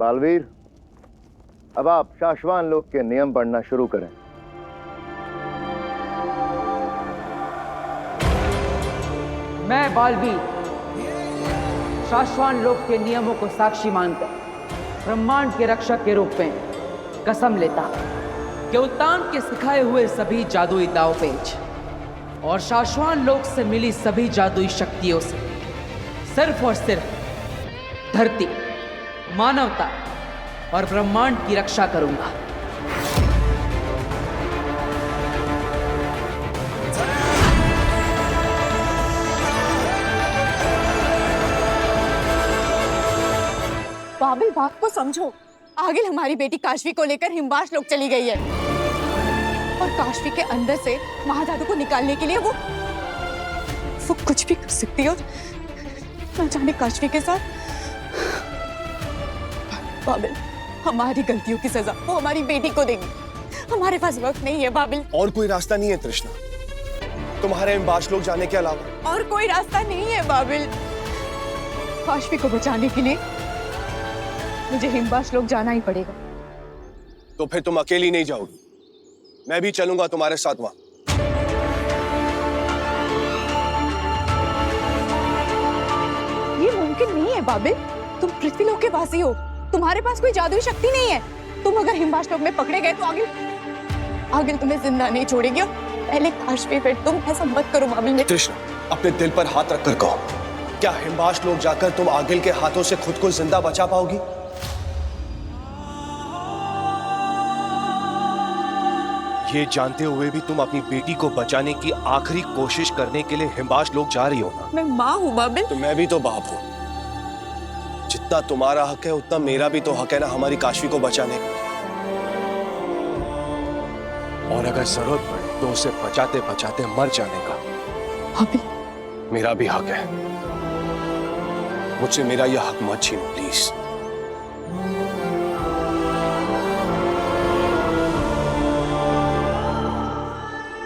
बालवीर, अब आप शाश्वान लोक के नियम पढ़ना शुरू करें। मैं बालवीर शाश्वान लोक के नियमों को साक्षी मानकर ब्रह्मांड के रक्षक के रूप में कसम लेता कि उत्तान के सिखाए हुए सभी जादुई दांवपेच और शाश्वान लोक से मिली सभी जादुई शक्तियों से सिर्फ और सिर्फ धरती, मानवता और ब्रह्मांड की रक्षा करूंगा। बाबिल, बात को समझो। आगिल हमारी बेटी काशवी को लेकर हिमवास लोक चली गई है और काशवी के अंदर से महाजादू को निकालने के लिए वो कुछ भी कर सकती है और न जाने काशवी के साथ। बाबिल, हमारी गलतियों की सजा वो हमारी बेटी को देगी। हमारे पास वक्त नहीं है बाबिल। और कोई रास्ता नहीं है तृष्णा, तुम्हारे हिमवास लोक जाने के अलावा और कोई रास्ता नहीं है बाबिल। काशवी को बचाने के लिए मुझे हिमवास लोक जाना ही पड़ेगा। तो फिर तुम अकेली नहीं जाओगी, मैं भी चलूंगा तुम्हारे साथ वहां। ये मुमकिन नहीं है बाबिल, तुम पृथ्वीलोक के वासी हो, तुम्हारे पास कोई जादुई शक्ति नहीं है। तुम अगर हिमवास लोक में पकड़े गए तो आगिल तुम्हें जिंदा नहीं छोड़ेगी। पहले काशवी, फिर तुम। ऐसा मत करो बाबिल। तृष्णा, अपने दिल पर हाथ रखकर कहो, क्या हिमवास लोक जाकर तुम आगिल के हाथों से खुद को जिंदा बचा पाओगी? ये जानते हुए भी तुम अपनी बेटी को बचाने की आखिरी कोशिश करने के लिए हिमवास लोक जा रही हो ना? मैं माँ हूँ बाबिल। तो मैं भी तो बाप हूँ। जितना तुम्हारा हक है उतना मेरा भी तो हक है ना हमारी काशवी को बचाने का। और अगर जरूरत पड़े तो उसे बचाते बचाते मर जाने का बाबिल, मेरा भी हक है। मुझसे मेरा यह हक मत छीनो प्लीज।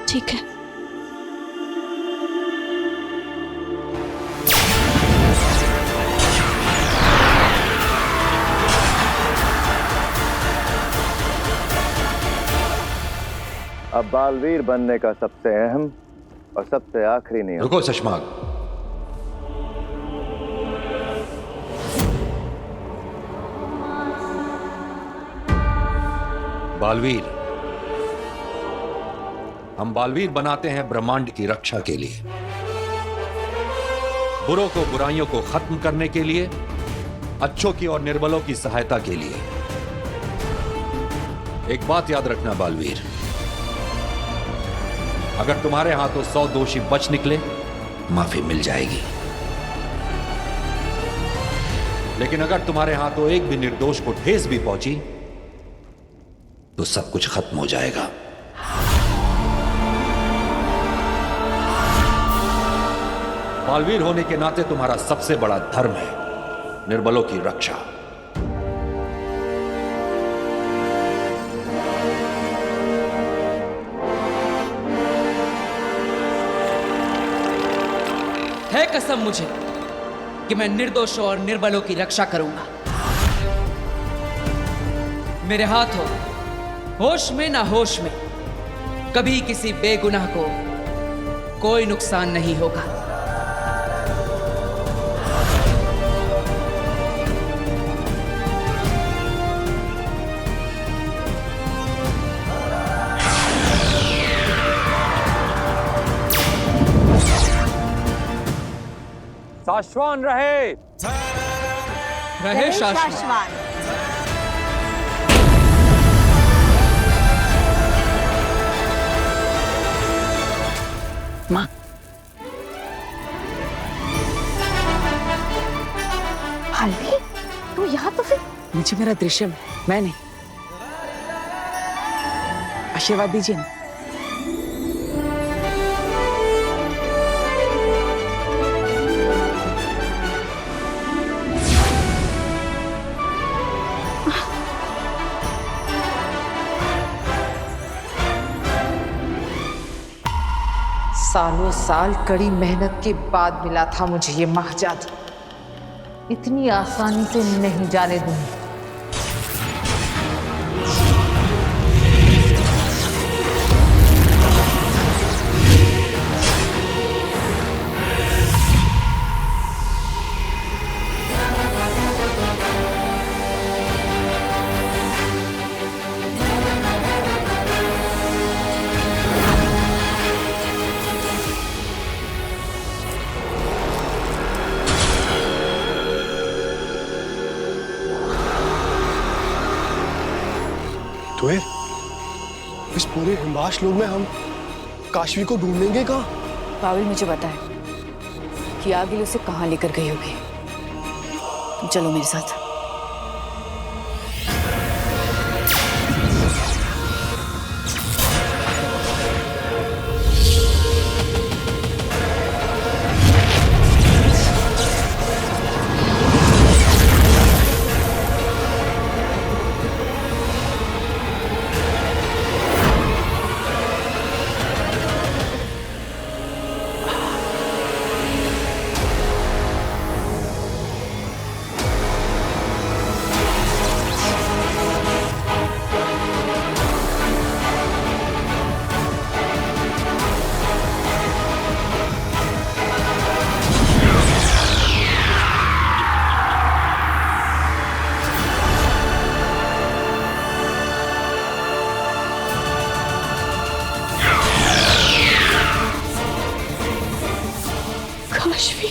ठीक है। अब बालवीर बनने का सबसे अहम और सबसे आखिरी नियम। रुको शशमाक, बालवीर, हम बालवीर बनाते हैं ब्रह्मांड की रक्षा के लिए, बुरों को बुराइयों को खत्म करने के लिए, अच्छों की और निर्बलों की सहायता के लिए। एक बात याद रखना बालवीर, अगर तुम्हारे हाथों 100 दोषी बच निकले, माफी मिल जाएगी, लेकिन अगर तुम्हारे हाथों एक भी निर्दोष को ठेस भी पहुंची तो सब कुछ खत्म हो जाएगा। बालवीर होने के नाते तुम्हारा सबसे बड़ा धर्म है निर्बलों की रक्षा। है कसम मुझे कि मैं निर्दोषों और निर्बलों की रक्षा करूंगा। मेरे हाथ हो होश में ना होश में कभी किसी बेगुनाह को कोई नुकसान नहीं होगा। शाश्वान रहे, रहे शाश्वत। माँ, बालवीर, तू यहाँ तो फिर? मुझे मेरा दृश्य मैं नहीं। आशीर्वाद दीजिए ना। सालों साल कड़ी मेहनत के बाद मिला था मुझे ये महाजादू। इतनी आसानी से नहीं जाने दूंगी। तुहेर, इस पूरे हिमवाश लोग में हम काशवी को ढूंढेंगे कहाँ? बाबिल मुझे पता है कि आगिल उसे कहाँ लेकर गई होगी। तुम चलो मेरे साथ। काशवी,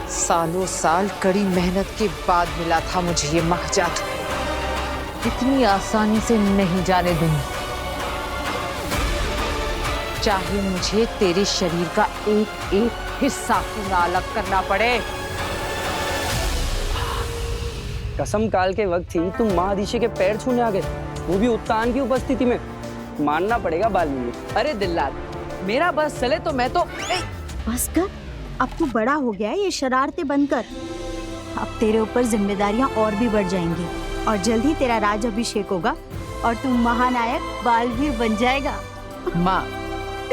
सालों साल कड़ी मेहनत के बाद मिला था मुझे ये महजात। इतनी आसानी से नहीं जाने दूंगी, चाहे मुझे तेरे शरीर का एक एक हिस्सा क्यों ना अलग करना पड़े। कसम काल के वक्त ही तुम महादिशी के पैर छूने आ गए, वो भी उत्तान की उपस्थिति में। मानना पड़ेगा बाल्मीकि। अरे दिल्लाद, मेरा बस चले तो मैं तो बस कर, अब तू बड़ा हो गया है, ये शरारतें बंद कर। अब तेरे ऊपर जिम्मेदारियां और भी बढ़ जाएंगी और जल्द ही तेरा राज अभिषेक होगा और तू महानायक बालवीर बन जाएगा। माँ,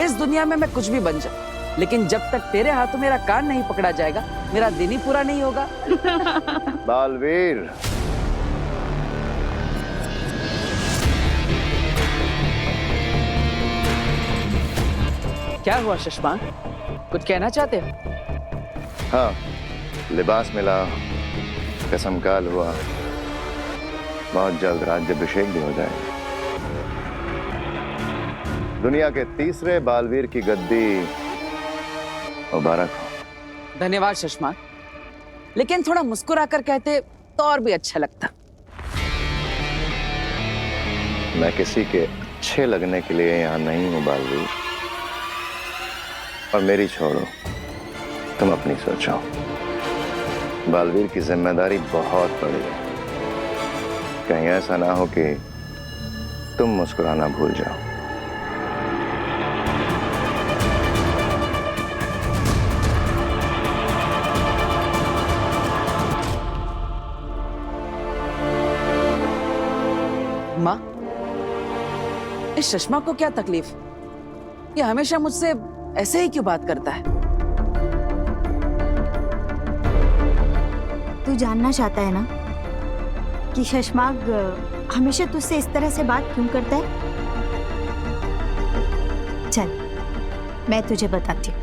इस दुनिया में मैं कुछ भी बन जाऊं, लेकिन जब तक तेरे हाथों मेरा कान नहीं पकड़ा जाएगा, मेरा दिन ही पूरा नहीं होगा। बालवीर, क्या हुआ शशमान, कुछ कहना चाहते हो? हाँ, लिबास मिला, कसम काल हुआ, बहुत जल्द राज्याभिषेक भी हो जाएगा। दुनिया के तीसरे बालवीर की गद्दी मुबारक हो। धन्यवाद शशमान, लेकिन थोड़ा मुस्कुराकर कहते तो और भी अच्छा लगता। मैं किसी के अच्छे लगने के लिए यहाँ नहीं हूँ बालवीर, और मेरी छोड़ो, तुम अपनी सोचो। बालवीर की जिम्मेदारी बहुत बड़ी है, कहीं ऐसा ना हो कि तुम मुस्कुराना भूल जाओ। माँ, इस चश्मा को क्या तकलीफ? ये हमेशा मुझसे ऐसे ही क्यों बात करता है? तू जानना चाहता है ना कि शशमाग हमेशा तुझसे इस तरह से बात क्यों करता है? चल, मैं तुझे बताती हूँ।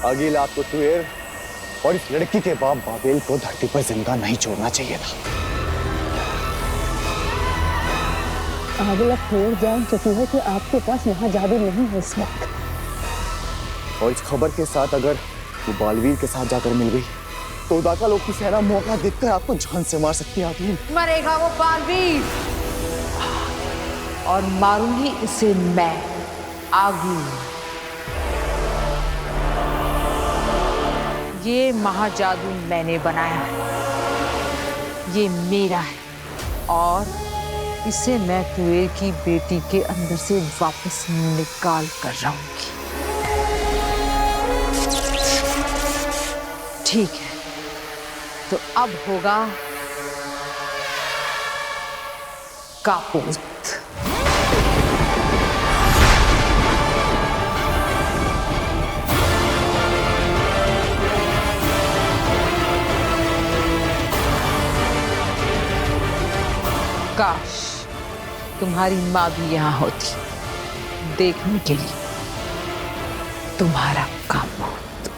आगिल, आपको तुहेर और इस लड़की के बाप बाबेल को धरती पर जिंदा नहीं छोड़ना चाहिए था। आगिल, अब खबर जान चुकी है कि आपके पास यहाँ जादू नहीं है इस वक्त। और इस खबर के साथ अगर वो बालवीर के साथ जाकर मिल गई तो उदाका लोग की सेना मौका देखकर आपको जान से मार सकती है। आगिल, मरेगा वो बालवीर और मारूंगी इसे मैं, आगिल। ये महाजादू मैंने बनाया है, ये मेरा है और इसे मैं तुहेर की बेटी के अंदर से वापस निकाल कर रहूंगी। ठीक है, तो अब होगा कापूत। काश तुम्हारी माँ भी यहाँ होती देखने के लिए तुम्हारा कापूत।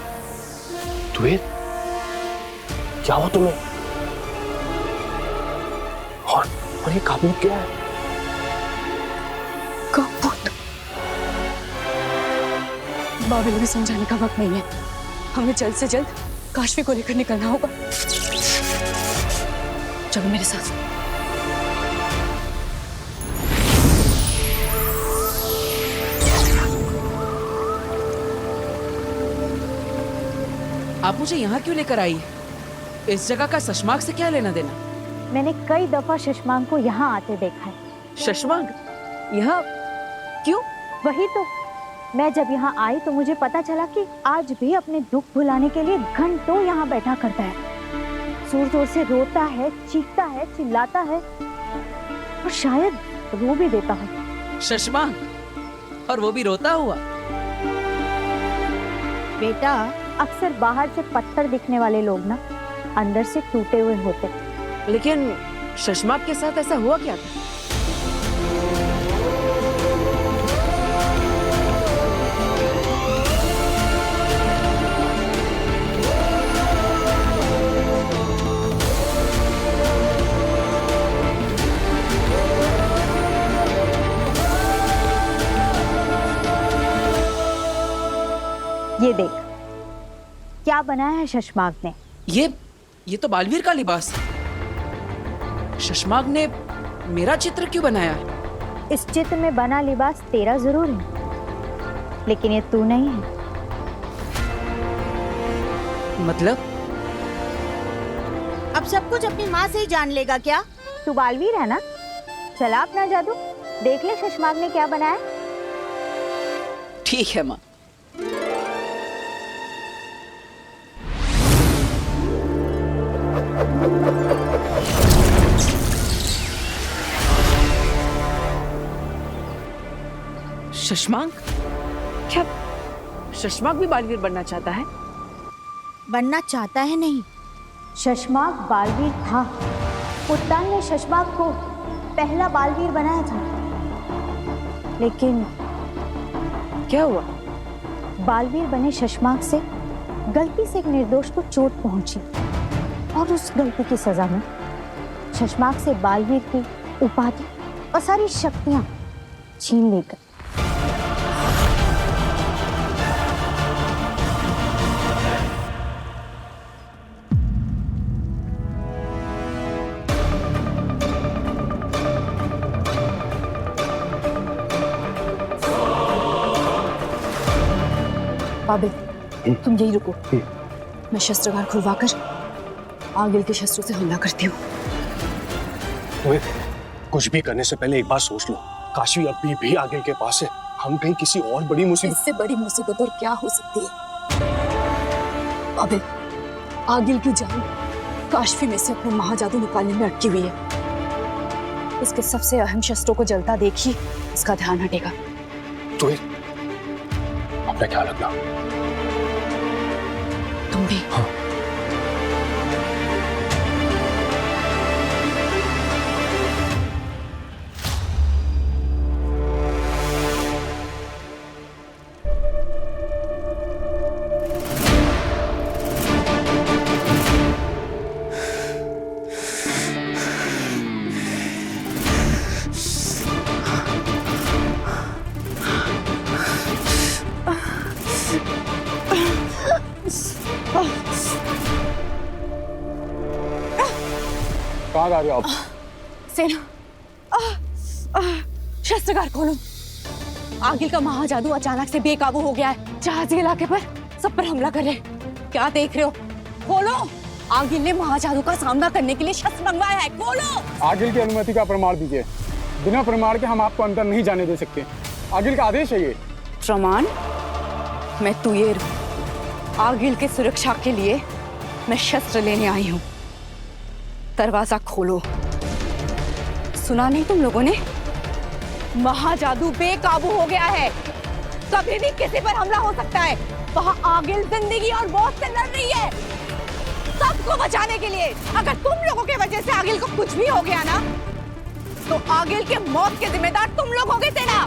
तुहे क्या हुआ तुम्हें? और ये काबूत क्या है? काबूत? बाबिल, अभी समझाने का वक्त नहीं है। हमें जल्द से जल्द काशवी को लेकर निकलना होगा। चलो मेरे साथ। आप मुझे यहाँ क्यों लेकर आई? इस जगह का शशमांक से क्या लेना देना? मैंने कई दफा शशमांक को यहाँ आते देखा है। शशमांक यहाँ क्यों? वही तो, मैं जब यहाँ आई तो मुझे पता चला कि आज भी अपने दुख भुलाने के लिए घंटों यहाँ बैठा करता है। जोर जोर से रोता है, चीखता है, चिल्लाता है और शायद रो भी देता हो। शशमांक, और वो भी रोता हुआ? बेटा, अक्सर बाहर से पत्थर दिखने वाले लोग ना अंदर से टूटे हुए होते। लेकिन शशमांक के साथ ऐसा हुआ क्या था? ये देख, क्या बनाया है शशमांक ने। ये तो बालवीर का लिबास है। शशमांक ने मेरा चित्र क्यों बनाया है? इस चित्र में बना लिबास तेरा जरूर है, लेकिन ये तू नहीं है। मतलब? अब सब कुछ अपनी माँ से ही जान लेगा क्या? तू बालवीर है ना? चला अपना जादू देख ले शशमांक ने क्या बनाया। ठीक है माँ। शशमांक? क्या शशमांक भी बालवीर बनना चाहता है? बनना चाहता है नहीं, शशमांक बालवीर था। उत्तान ने शशमांक को पहला बालवीर बनाया था, लेकिन क्या हुआ? बालवीर बने शशमांक से गलती से एक निर्दोष को चोट पहुंची और उस गलती की सजा में शशमांक से बालवीर की उपाधि और सारी शक्तियां छीन ली गई। बाबिल, तुम यही रुको। मैं शस्त्रागार खुलवाकर आगिल के शस्त्रों से हमला करती हूँ। तुम्हें कुछ भी करने से पहले एक बात सोच लो, काशवी अभी भी आगिल के पास है। हम कहीं किसी और बड़ी मुसीबत। इससे बड़ी मुसीबत और क्या हो सकती है? बाबिल, आगिल की जान काशवी में से अपना महाजादू निकालने में अटकी हुई है। उसके सबसे अहम शस्त्रों को जलता देखी उसका ध्यान हटेगा। तुम्हें अपना ख्याल रखना। तुम भी। हाँ। कहाँ आ रहे हो आप? सेना, शस्त्रागार खोलो। आगिल का महाजादू अचानक से बेकाबू हो गया है। जहाजी इलाके पर सब पर हमला कर रहे हैं। क्या देख रहे हो? खोलो। आगिल ने महाजादू का सामना करने के लिए शस्त्र मंगवाया है। खोलो। आगिल की अनुमति का प्रमाण दीजिए। बिना प्रमाण के हम आपको अंदर नहीं जाने दे सकते। आगिल का आदेश है ये। प्रमाण? मैं तुयेर, आगिल के सुरक्षा के लिए मैं शस्त्र लेने आई हूँ। दरवाजा खोलो। सुना नहीं तुम लोगों ने? महाजादू बेकाबू हो गया है। कभी भी किसी पर हमला हो सकता है। वहाँ आगिल जिंदगी और मौत से लड़ रही है, सबको बचाने के लिए। अगर तुम लोगों के वजह से आगिल को कुछ भी हो गया ना, तो आगिल के मौत के जिम्मेदार तुम लोग होगे। सेना,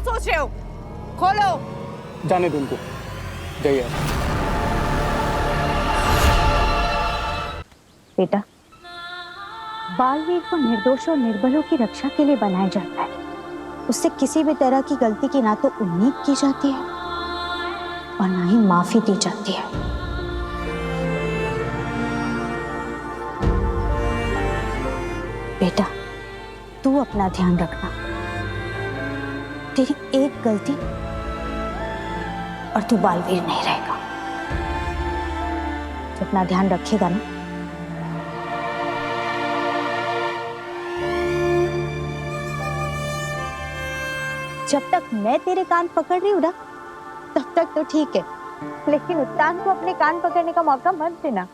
सोच रहे हो? खोलो। जाने दो उनको, जाइए। बेटा, बालवीर को निर्दोष और निर्बलों की रक्षा के लिए बनाया जाता है। उससे किसी भी तरह की गलती की ना तो उम्मीद की जाती है और ना ही माफी दी जाती है। बेटा, तू अपना ध्यान रखना। तेरी एक गलती और तू बालवीर नहीं रहेगा। तो अपना ध्यान रखेगा ना? जब तक मैं तेरे कान पकड़ रही हूँ ना, तब तक तो ठीक है, लेकिन उत्तान को अपने कान पकड़ने का मौका मत देना।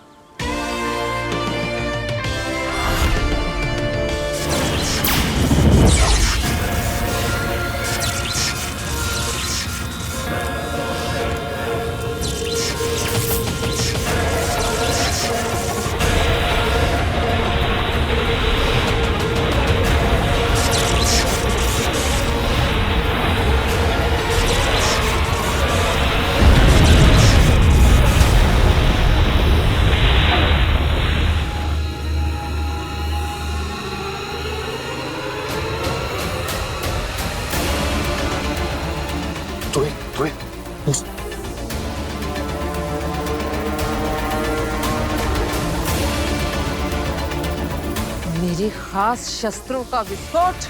मेरे खास शस्त्रों का विस्फोट।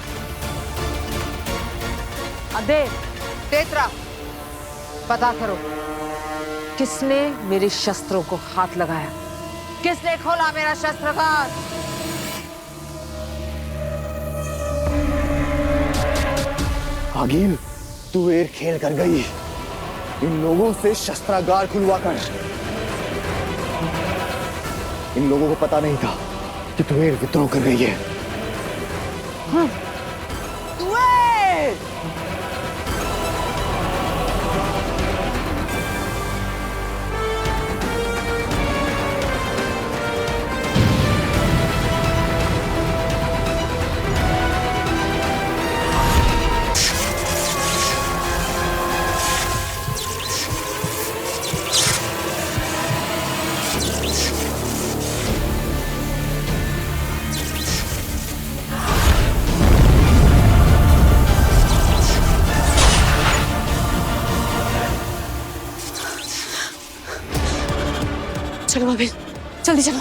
अदे, तेतरा, पता करो किसने मेरे शस्त्रों को हाथ लगाया, किसने खोला मेरा शस्त्रागार। आगिल, तू एर खेल कर गई। इन लोगों से शस्त्रागार खुलवा कर। इन लोगों को पता नहीं था कि तू एर विद्रोह कर गई है। चलो बाबिल, जल्दी चलो।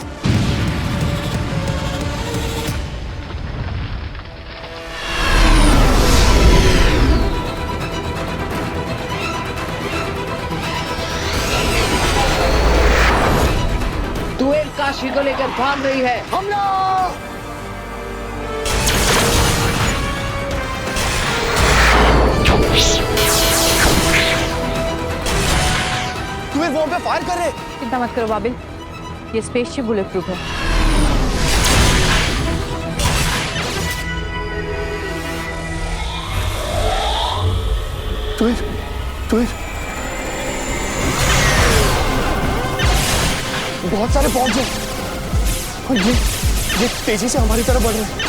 तू एक काशी को लेकर भाग रही है। हमला! तुम्हें वो पे फायर कर रहे। चिंता मत करो बाबिल, ये स्पेसशिप बुलेट प्रूफ है। बहुत सारे फौज हैं और ये तेजी से हमारी तरफ बढ़ रहे हैं।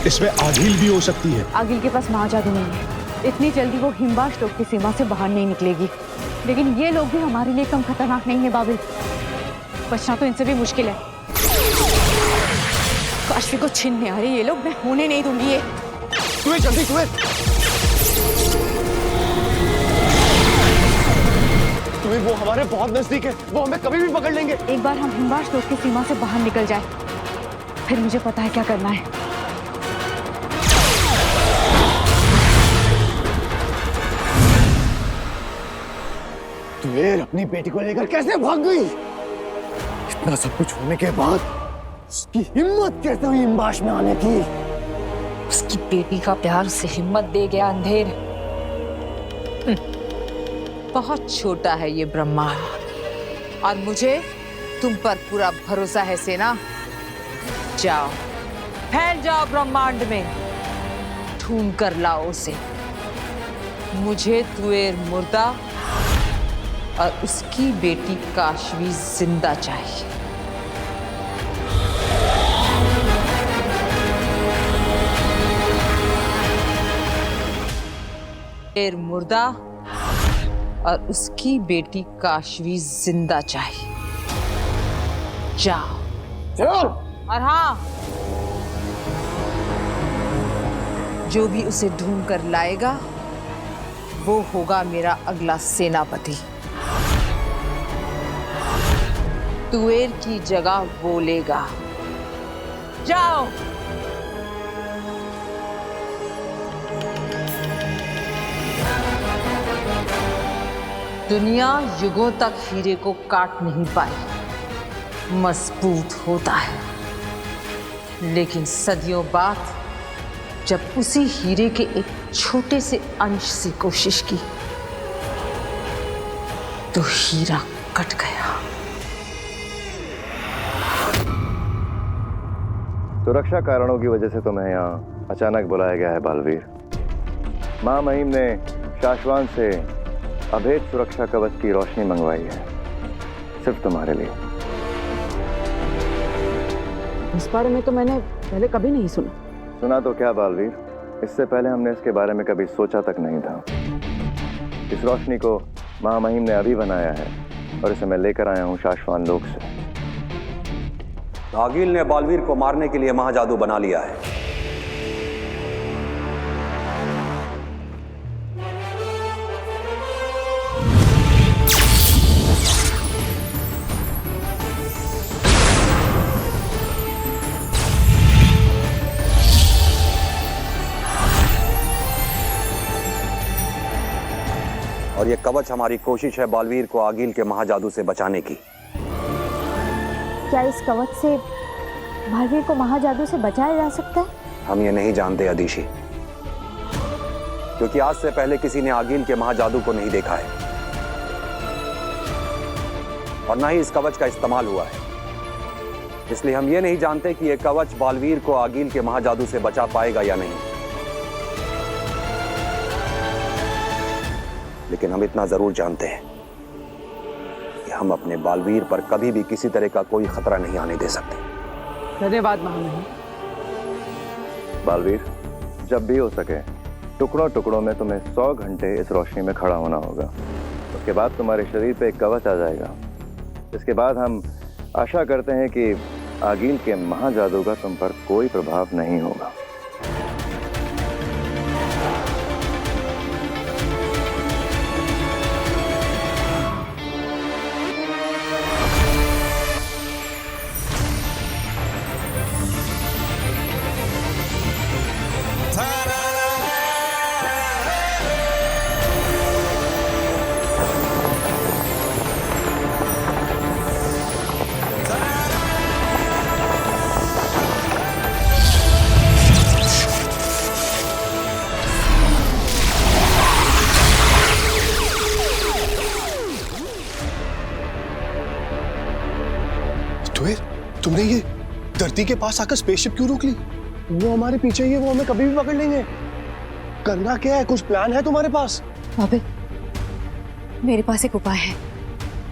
इसमें आगिल भी हो सकती है। आगिल के पास महाजादू नहीं है, इतनी जल्दी वो हिमवाश लोग की सीमा से बाहर नहीं निकलेगी। लेकिन ये लोग भी हमारे लिए कम खतरनाक नहीं है बाबिल। बचना तो इनसे भी मुश्किल है। काशी को छीनने आ रहे ये लोग, मैं होने नहीं दूंगी ये। तुम्हें जल्दी, तुम्हें वो हमारे बहुत नजदीक है, वो हमें कभी भी पकड़ लेंगे। एक बार हम हिमवाश लोग की सीमा से बाहर निकल जाए, फिर मुझे पता है क्या करना है। तुम्हें अपनी बेटी को लेकर कैसे भाग गई? इतना सब कुछ होने के बाद उसकी हिम्मत कैसे हुई हिमवाश में आने की? उसकी बेटी का प्यार उसे हिम्मत दे गया अंधेर। बहुत छोटा है ये ब्रह्मांड और मुझे तुम पर पूरा भरोसा है सेना। जाओ, फैल जाओ ब्रह्मांड में, ढूंढ कर लाओ उसे। मुझे तुएर मुर्दा और उसकी बेटी काशवी जिंदा चाहिए। शेर मुर्दा और उसकी बेटी काशवी जिंदा चाहिए। जाओ। और हाँ, जो भी उसे ढूंढ कर लाएगा वो होगा मेरा अगला सेनापति। तुएर की जगह वो लेगा। जाओ। दुनिया युगों तक हीरे को काट नहीं पाई, मजबूत होता है, लेकिन सदियों बाद जब उसी हीरे के एक छोटे से अंश से कोशिश की तो हीरा कट गया। सुरक्षा कारणों की वजह से तुम्हें यहाँ अचानक बुलाया गया है बालवीर। महामहिम ने शाश्वान से अभेद सुरक्षा कवच की रोशनी मंगवाई है, सिर्फ तुम्हारे लिए। इस बारे में तो मैंने पहले कभी नहीं सुना। सुना तो क्या बालवीर, इससे पहले हमने इसके बारे में कभी सोचा तक नहीं था। इस रोशनी को महामहिम ने अभी बनाया है और इसे मैं लेकर आया हूँ शाश्वान लोक से। आगिल ने बालवीर को मारने के लिए महाजादू बना लिया है। और ये कवच हमारी कोशिश है बालवीर को आगिल के महाजादू से बचाने की। क्या इस कवच से बालवीर को महाजादू से बचाया जा सकता है? हम ये नहीं जानते अदिशि, क्योंकि आज से पहले किसी ने आगिल के महाजादू को नहीं देखा है और ना ही इस कवच का इस्तेमाल हुआ है। इसलिए हम ये नहीं जानते कि यह कवच बालवीर को आगिल के महाजादू से बचा पाएगा या नहीं। लेकिन हम इतना जरूर जानते हैं कि हम अपने बालवीर पर कभी भी किसी तरह का कोई खतरा नहीं आने दे सकते। धन्यवाद महामहिम। बालवीर, जब भी हो सके टुकड़ों टुकड़ों में तुम्हें 100 घंटे इस रोशनी में खड़ा होना होगा। उसके बाद तुम्हारे शरीर पे एक कवच आ जाएगा। इसके बाद हम आशा करते हैं कि आगिल के महाजादू का तुम पर कोई प्रभाव नहीं होगा। तुमने ये धरती के पास आकर स्पेसशिप क्यों रोक ली? वो हमारे पीछे ही है, वो हमें कभी भी पकड़ लेंगे। करना क्या है? कुछ प्लान है तुम्हारे पास? बाबे, मेरे पास एक उपाय है।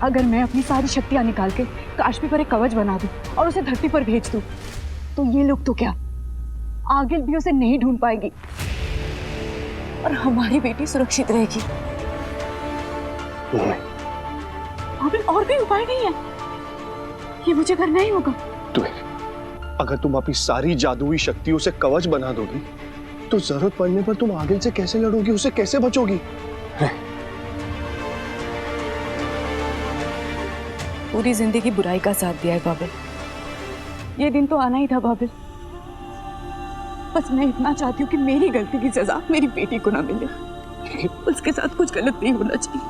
अगर मैं अपनी सारी शक्तियां निकाल के काश्मी पर एक कवच बना दूं और उसे धरती पर भेज दूं, तो ये लोग तो क्या, आगिल भी उसे नहीं ढूंढ पाएगी और हमारी बेटी सुरक्षित रहेगी। बाबे, और कोई उपाय नहीं है, ये मुझे करना ही होगा। अगर तुम अपनी सारी जादुई शक्तियों से कवच बना दोगी तो जरूरत पड़ने पर तुम आगिल से कैसे लड़ोगी, उससे कैसे बचोगी? पूरी जिंदगी बुराई का साथ दिया है बाबिल, ये दिन तो आना ही था बाबिल। बस मैं इतना चाहती हूँ कि मेरी गलती की सजा मेरी बेटी को ना मिले, उसके साथ कुछ गलत नहीं होना चाहिए।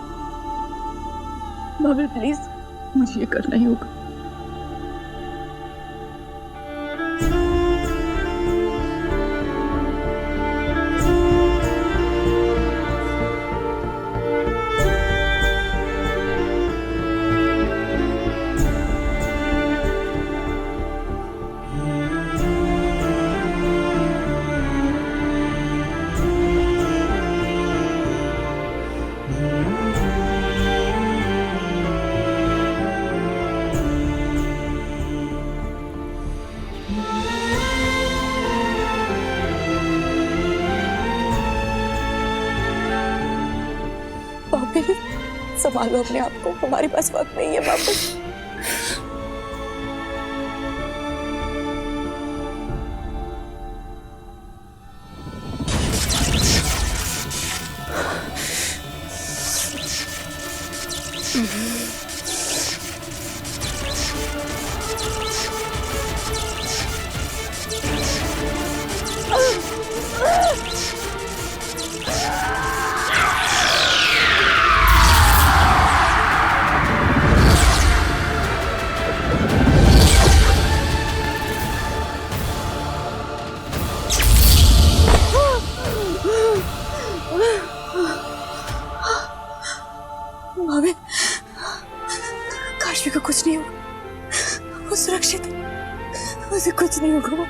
बाबिल प्लीज, मुझे ये करना ही होगा। बाबे संभालो अपने आप को, हमारे पास वक्त नहीं है बाबे। भाभी, काशवी को कुछ नहीं होगा, वो सुरक्षित है, उसे कुछ नहीं होगा।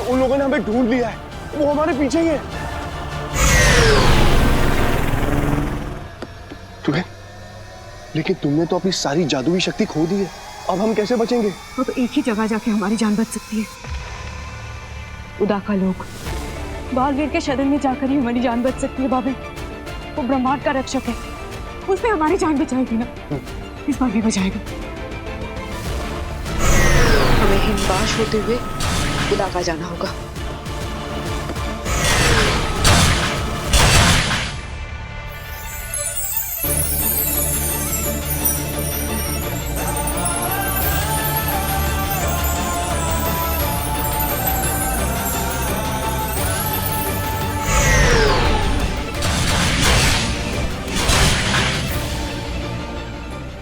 उन लोगों ने हमें ढूंढ लिया है, वो हमारे पीछे ही है। तुम्हें, लेकिन तुमने तो अपनी सारी जादुई शक्ति खो दी है, अब हम कैसे बचेंगे? अब एक ही जगह जाके हमारी जान बच सकती है, उदाका लोक। बालवीर के शरण में जाकर ही हमारी जान बच सकती है बाबे। वो ब्रह्मांड का रक्षक है, उसमें हमारी जान बचाएगी ना, इस बार भी बचाएगा। हमें हिमवाश होते हुए उदाका जाना होगा।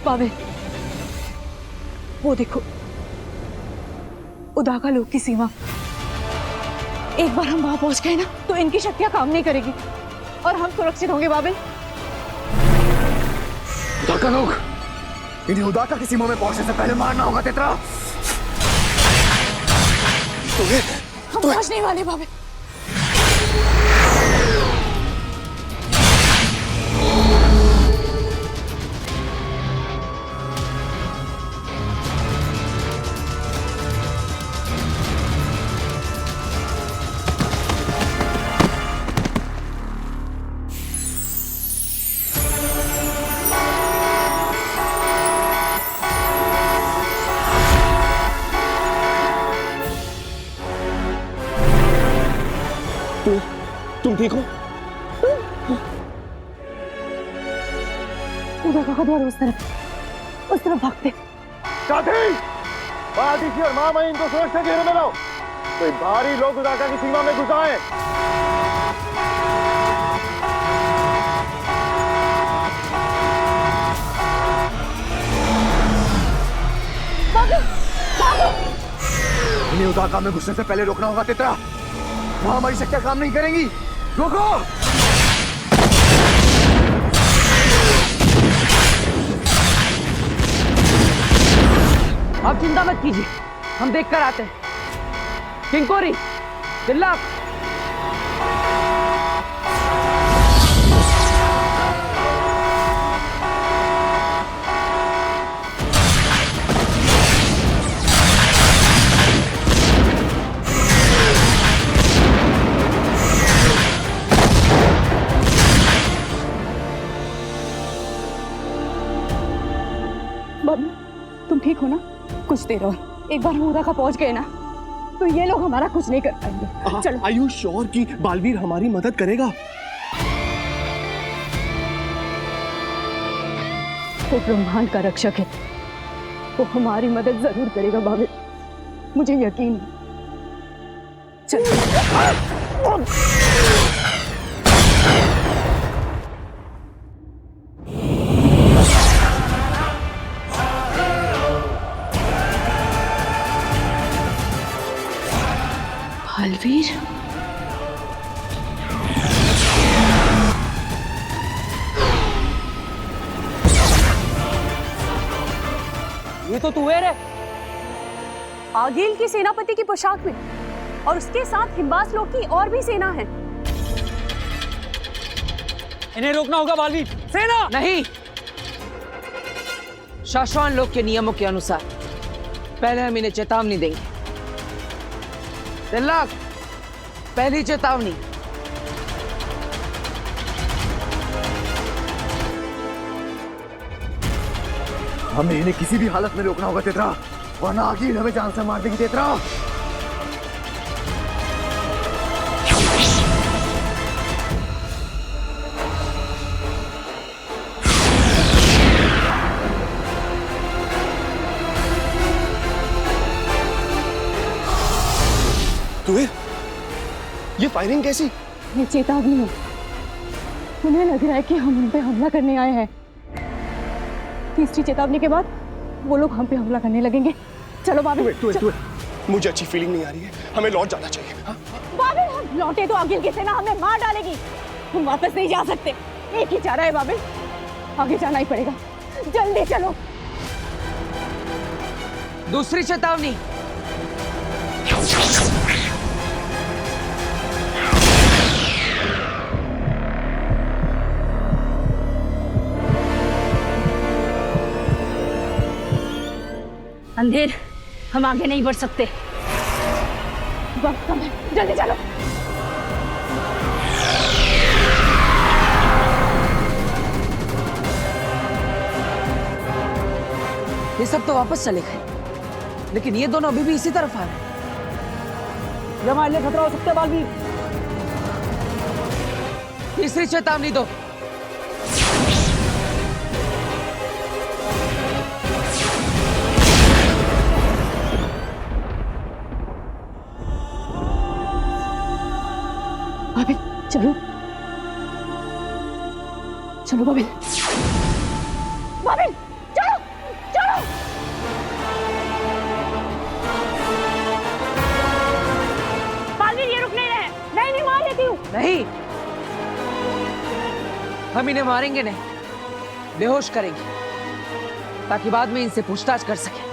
बाबे, वो देखो, उदाका लोक की सीमा। एक बार हम वहां पहुंच गए ना तो इनकी शक्तियां काम नहीं करेगी और हम सुरक्षित होंगे बाबे। उदाका लोक, इन्हें उदाका की सीमा में पहुंचने से पहले मारना होगा तेतरा। हम पहुंच नहीं वाले बाबे। तुम ठीक हो? उदाका का द्वार उस तरफ भागते। साथी, बादीशी और महामहिम को सुरक्षा घेरे में लो। कोई भारी लोग उदाका की सीमा में घुस आए। इन्हें उदाका में घुसने से पहले रोकना होगा तेतरा। वहां हमारी शक्तियां काम नहीं करेंगी, रोको। अब चिंता मत कीजिए, हम देख कर आते हैं। किंकोरी, चिल्ला। तुम ठीक हो ना? कुछ देर और, एक बार हम उदाका पहुंच गए ना तो ये लोग हमारा कुछ नहीं कर पाएंगे। चलो। आर यू श्योर कि बालवीर हमारी मदद करेगा? वो ब्रह्मांड का रक्षक है, वो हमारी मदद जरूर करेगा बाबे, मुझे यकीन है। चलो। बालवीर, ये तो तू है रे। आगिल की सेनापति की पोशाक में, और उसके साथ हिम्बास लोग की और भी सेना है। इन्हें रोकना होगा बालवीर। सेना नहीं, शाश्वान लोग के नियमों के अनुसार पहले हम इन्हें चेतावनी देंगे। तिल्लक, पहली चेतावनी। हमें इन्हें किसी भी हालत में रोकना होगा तेतरा, वरना आगिल हमें जान से मार देगी तेतरा। तुम्हें ये फायरिंग कैसी? ये चेतावनी है। उन्हें लग रहा है कि हम उन पे हमला करने आए हैं। तीसरी चेतावनी के बाद वो लोग हम पे हमला करने लगेंगे। चलो बाबिल। मुझे अच्छी फीलिंग नहीं आ रही है, हमें लौट जाना चाहिए। हाँ? बाबिल, हम लौटे तो आगिल की सेना हमें मार डालेगी। हम वापस नहीं जा सकते। एक ही चारा है बाबिल, आगे जाना ही पड़ेगा। जल्दी चलो। दूसरी चेतावनी। अंधेर, हम आगे नहीं बढ़ सकते। वक्त कम है, जल्दी चलो। ये सब तो वापस चले गए, लेकिन ये दोनों अभी भी इसी तरफ आ रहे हैं। ये हमारे लिए खतरा हो सकता है बालवीर। तीसरी चेतावनी दो। बाबिल, चलो चलो बाबिल। बाबिल, चलो चलो। बाबिल, ये रुक नहीं रहे। नहीं मार लेती हूँ। नहीं, हम इन्हें मारेंगे नहीं, बेहोश करेंगे ताकि बाद में इनसे पूछताछ कर सके।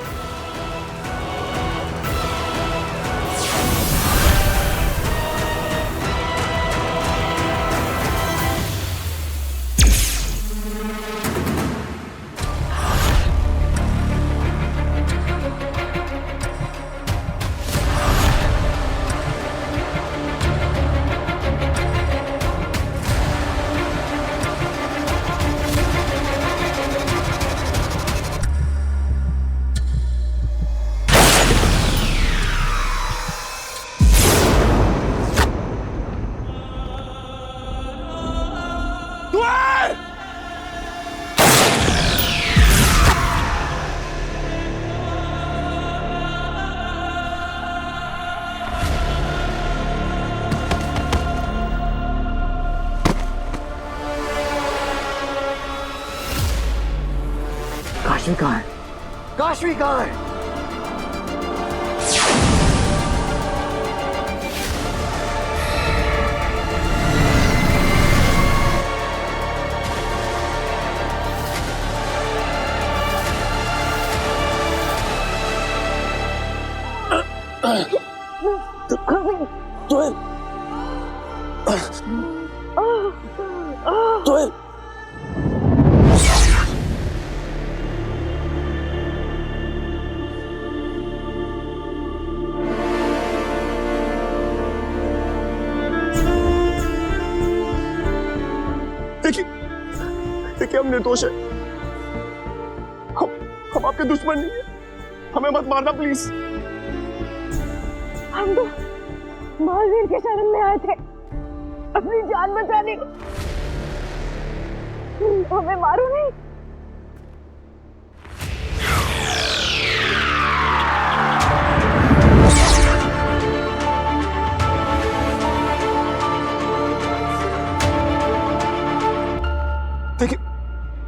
काशवी कहाँ है? काशवी कहाँ है? देखिए, हम निर्दोष है। हम आपके दुश्मन नहीं है, हमें मत मारना प्लीज। हम तो महावीर के शरण में आए थे अपनी जान बचाने को। हमें मारो नहीं।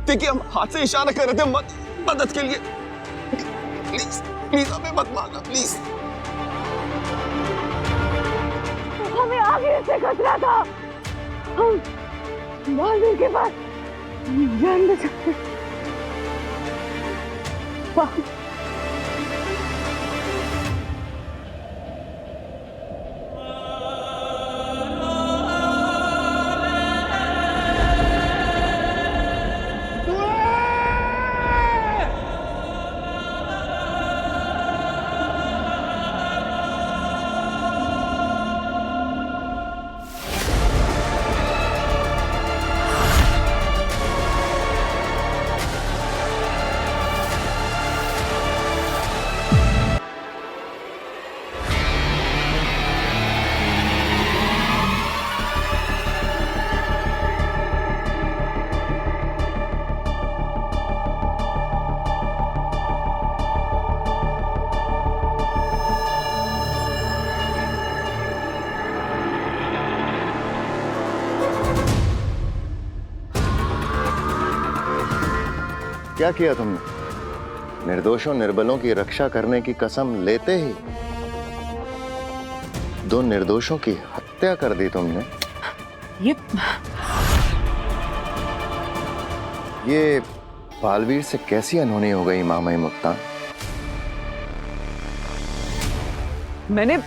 देखिए, हम हाथ से इशारा कर रहे थे मदद के लिए। प्लीज प्लीज हमें मत मारना प्लीज। हमें आगे से खतरा था। हम महावीर के पास जान बचाते। क्या किया तुमने? निर्दोषों निर्बलों की रक्षा करने की कसम लेते ही दो निर्दोषों की हत्या कर दी तुमने। ये बालवीर से कैसी अनहोनी हो गई मामई मुक्ता? मैंने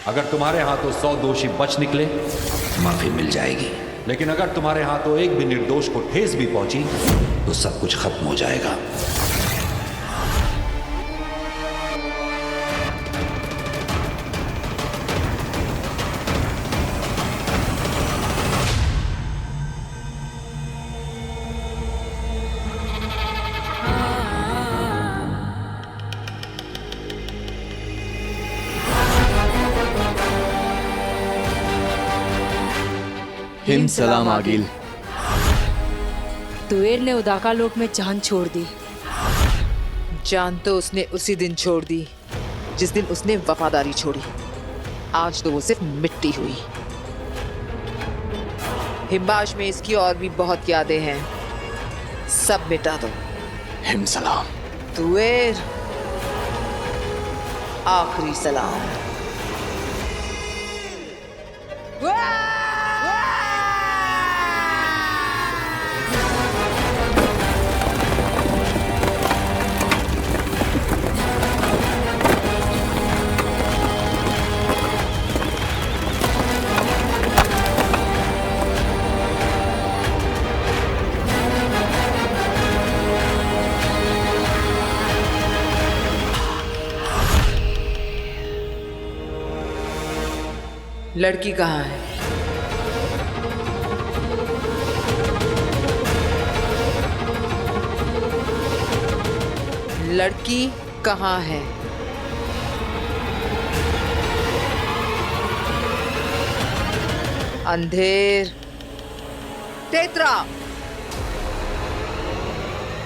अगर तुम्हारे हाथों 100 दोषी बच निकले, माफी मिल जाएगी। लेकिन अगर तुम्हारे हाथों एक भी निर्दोष को ठेस भी पहुंची, तो सब कुछ खत्म हो जाएगा। हिम सलाम आगिल। तुएर ने उदाका लोक में जान छोड़ दी। जान तो उसने उसी दिन छोड़ दी जिस दिन उसने वफादारी छोड़ी। आज तो वो सिर्फ मिट्टी हुई। हिम्बाश में इसकी और भी बहुत यादें हैं, सब मिटा दो। हिम सलाम। तुएर, आखिरी सलाम। लड़की कहाँ है? लड़की कहाँ है? अंधेर, तेतरा,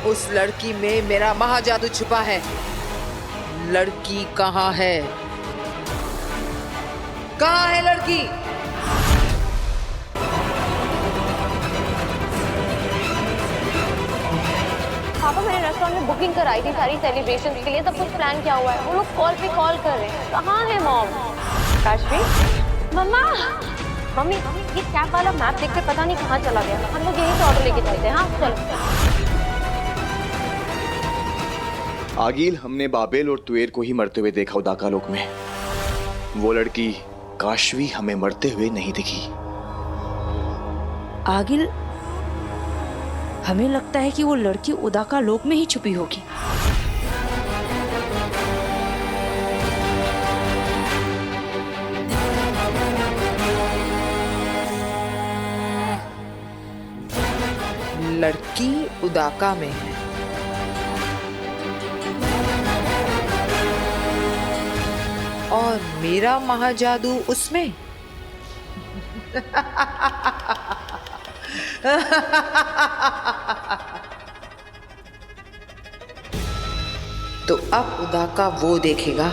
उस लड़की में मेरा महाजादू छुपा है। लड़की कहाँ है? कहाँ है लड़की? पापा मैंने रेस्टोरेंट में बुकिंग कराई थी सारी सेलिब्रेशन के लिए, सब कुछ प्लान किया हुआ है। वो लोग कॉल पे कॉल कर रहे हैं। कहाँ है मॉम? काशवी, मम्मा, मम्मी ये कैब वाला मैप देख के पता नहीं कहाँ चला गया। हम लोग यहीं से ऑर्डर लेके जाते हैं। हाँ चलो। आगिल, हमने बाबेल और तुएर को ही मरते हुए देखा उदाका लोक में। वो लड़की काशवी हमें मरते हुए नहीं दिखी। आगिल, हमें लगता है कि वो लड़की उदाका लोक में ही छुपी होगी। लड़की उदाका में है। और मेरा महाजादू उसमें। तो अब उदाका वो देखेगा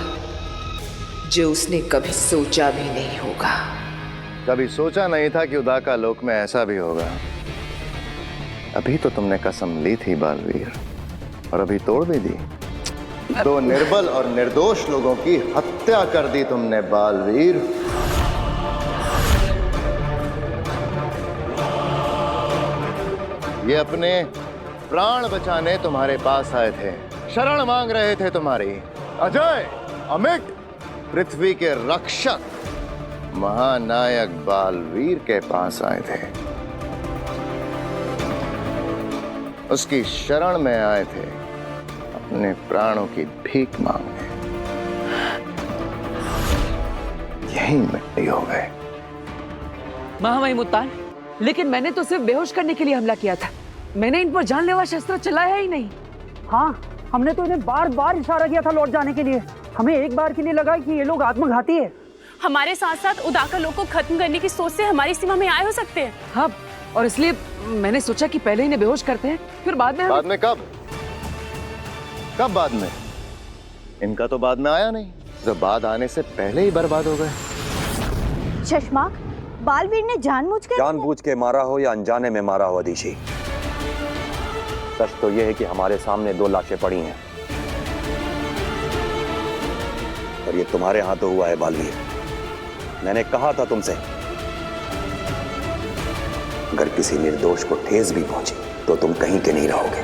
जो उसने कभी सोचा भी नहीं होगा। कभी सोचा नहीं था कि उदाका लोक में ऐसा भी होगा। अभी तो तुमने कसम ली थी बालवीर, और अभी तोड़ भी दी। दो निर्बल और निर्दोष लोगों की हत्या कर दी तुमने बालवीर। ये अपने प्राण बचाने तुम्हारे पास आए थे, शरण मांग रहे थे तुम्हारी। अजय, अमिट, पृथ्वी के रक्षक महानायक बालवीर के पास आए थे। उसकी शरण में आए थे, अपने प्राणों की भीख मांगने। यही मिट्टी हो गए। महामहिम मुत्तान, लेकिन मैंने तो सिर्फ बेहोश करने के लिए हमला किया था। मैंने इन पर जानलेवा शस्त्र चलाया ही नहीं। हाँ, हमने तो इन्हें बार बार इशारा किया था लौट जाने के लिए। हमें एक बार के लिए लगा कि ये लोग आत्मघाती है। हमारे साथ साथ उदाका लोग को खत्म करने की सोच से हमारी सीमा में आए हो सकते हैं। हाँ, और इसलिए मैंने सोचा कि पहले इन्हें बेहोश करते हैं, फिर बाद में। बाद में कब? कब बाद में? इनका तो बाद में आया नहीं, जब बाद आने से पहले ही बर्बाद हो गए। शशमाक, बालवीर ने जानबूझ के मारा हो या अनजाने में मारा हो अदिति, सच तो यह है कि हमारे सामने 2 लाशें पड़ी हैं और ये तुम्हारे हाथों हुआ है बालवीर। मैंने कहा था तुमसे, अगर किसी निर्दोष को ठेस भी पहुंची तो तुम कहीं के नहीं रहोगे।